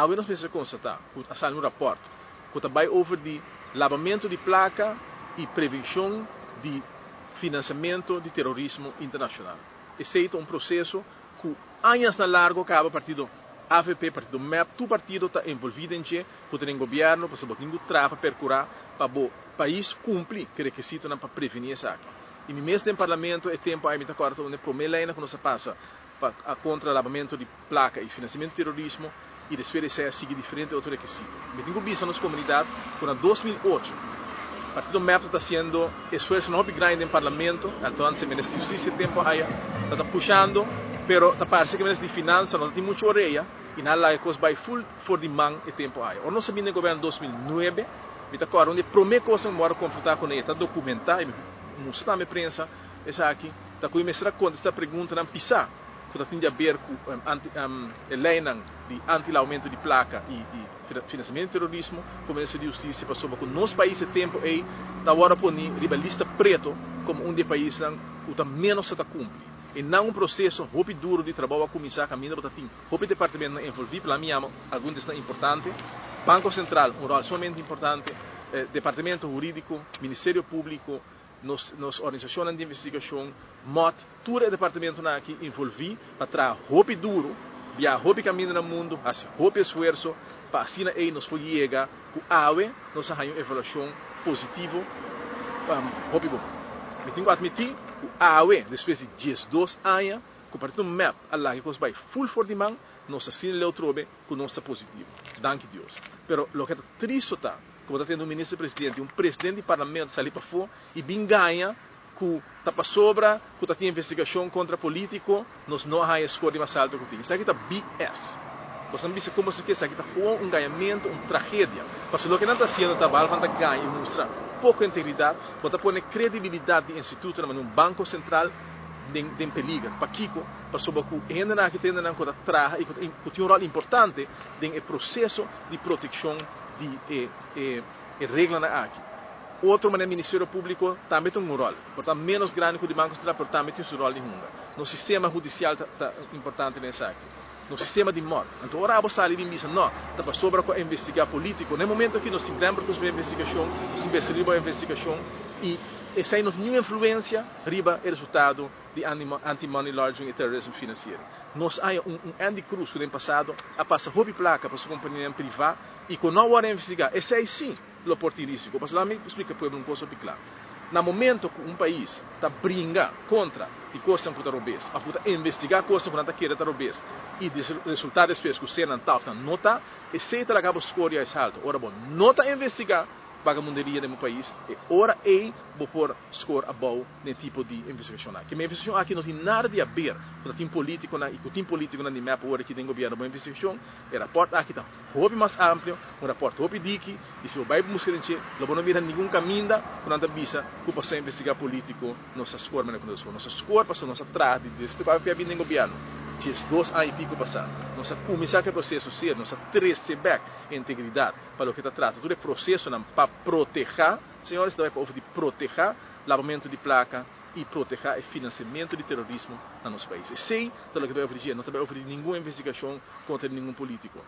we nós precisamos constatar, a sair no rapporto, que vai over de lavamento de placa e prevenção de financiamento de terrorismo internacional. Esse é um processo que anos na largo acaba partido AVP, partido MEP, tu partido está envolvido em que o governo para saber que trava percurar para o país cumprir que requisito para prevenir essa aqui. E mesmo no parlamento é tempo aí me está corto onde promela quando se passa para contra lavamento de placa e financiamento de terrorismo e depois se sigue diferente outro requisito. Me tenho visto nas comunidades quando em 2008 o partido MEP está fazendo esforço não grande no parlamento, então se ministro de Justiça tempo aí está puxando, pero está parece que o ministro de Finanças não tem muita orelha e nada é coisa vai full for the man e tempo aí. Ou não sabia no governo 2009, me está corto onde promete coisa mora confrontar com ele, está documentar e mostrar a minha prensa essa aqui, está começando a contestar pergunta na PISA, que tem a ver com a lei de anti-aumento de placa e financiamento de terrorismo, como ministro de Justiça passou com nosso país tempo aí da hora por riba lista preto como um dos países que está menos está cumprir. E não um processo muito duro de trabalho a começar caminho para ter o departamento envolvido pela minha algum destes importante, Banco Central um rol somente importante, departamento jurídico, Ministério Público, nos organizações de investigação, MOT, todo o departamento aqui envolvido para trazer roupa duro, via roupa caminho no mundo, assim, roupa esforço, para assim aí nos pode chegar com a AWE, nós temos uma evaluação positiva, roupa bom. Eu tenho que admitir que a AWE, depois de 12 anos, que o partido MEP, lá que vai full for the man, nós assim leu trobe que nós está positivo. Danke Deus. Pero o que é triste está, como está tendo um ministro-presidente, um presidente do parlamento sair para fora e bem ganha que está para sobra, que está tendo investigação contra político, nós não há escolha mais alta que tem. Isso aqui está BS. Você não sabe como isso aqui está um ganhamento, uma tragédia. Mas o que não está sendo trabalho, vai ganhar e mostrar pouca integridade, vai pôr credibilidade do instituto num banco central de peligro. Para Kiko, para sobre que ainda que tem na conta traga e que tem um rol importante no processo de proteção de regra na aqui. Outro maneira Ministério Público também tem um rol, portanto menos grande que o Banco Central, portanto também tem um rol de runga. No sistema judicial está importante nessa aqui. No sistema de morte. Então, ora, você ali diz, não, está para sobra com investigar político. No momento que nós se lembra com a investigação, nós investigamos a investigação e essa aí não tem nenhuma influência riba o resultado de anti-money laundering e terrorismo financeiro. Nós há Andy Cruz que no passado a passar roupa placa para sua companhia privada e que não hora investigar. Esse aí sim o porte risco. Mas lá me explica para um coisa bem claro. No momento que um país está brigando contra a coisa que está roubando, a investigar a coisa que está querendo roubar e o resultado depois que o Senado não está, esse aí acaba escolher mais alto. Ora bom, não está investigar vagabunderia no país e ora vou pôr score a bom nesse tipo de investigação aqui. A investigação aqui não tem nada a ver com o time político e com o time político na mapa hora que tem governo. A investigação é rapport aqui está muito mais amplo, rapport muito dique e se o vai buscar não mira nenhum caminho quando anda visa que possa investigar político nossa score mas não nossa score passou nossa trade desse vai vir no governo. Dias 2 anos e pico passado. Nós começamos o processo ser, nós trazer back integridade para o que está tratando. Todo o processo para proteger, senhores, também para proteger lavamento de placa e proteger o financiamento de terrorismo no nosso país. E sei, pelo que vai oferecer, não vai oferecer nenhuma investigação contra nenhum político.